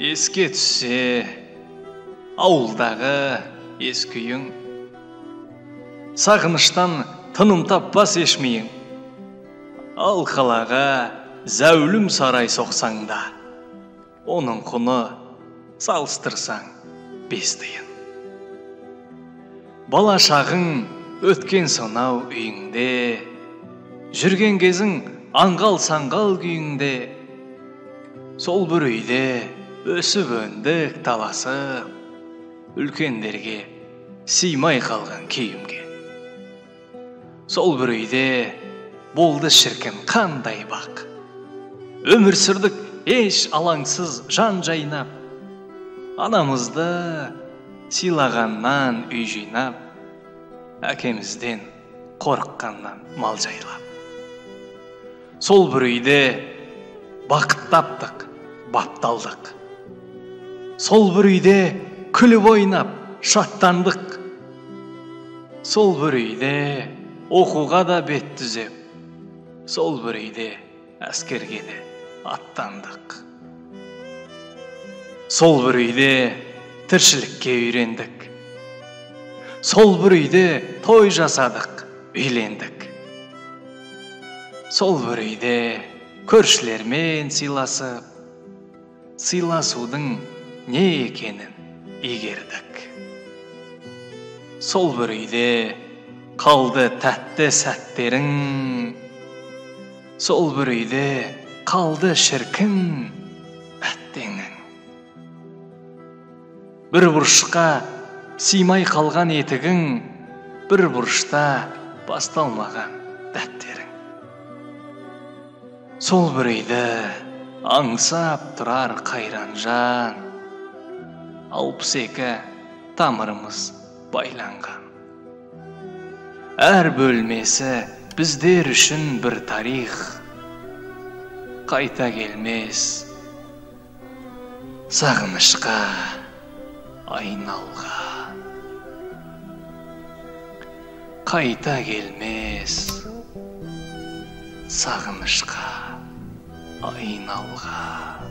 Еске түссе, ауылдағы ескі үйің, сағыныштан тыным таппас ешмейің. Ал қалаға зәулім сарай соқсаңда, оның құны салыстырсаң 5 тиын. Бала шағың өткен сонау үйіңде, жүрген кезің аңғал-саңғал күйіңде, сол бір үйде өсіп өндік таласып, үлкендерге сыймай қалған күйімге. Сол бір үйде болды шіркін қандай бақ, өмір сүрдік еш алаңсыз жан жайнап, анамызды сыйлағаннан үй жинап, әкемізден қорыққаннан мал жайлап. Сол бір үйде бақыт таптық, бапталдық. Сол бір үйде күліп ойнап, шаттандық. Сол бір үйде оқуға да бет түзеп, сол бір үйде әскерге де аттандық. Сол бір үйде тіршілікке үйрендік. Сол бір үйде той жасадық, үйлендік. Сол бір үйде көршілермен сыйласып, сыйласудың не екенін игердік. Сол бір үйде қалды тәтті сәттерің, сол бір үйде қалды шіркін әттеңің. Бір бұрышқа сыймай қалған етігің, бір бұрышта басталмаған дәптерің. Сол бір үйді аңсап тұрар қайран жан, 62 тамырымыз байланған. Әр бөлмесі біздер үшін бір тарих, қайта келмес сағынышқа айналған. Қайта келмес сағынышқа айналған.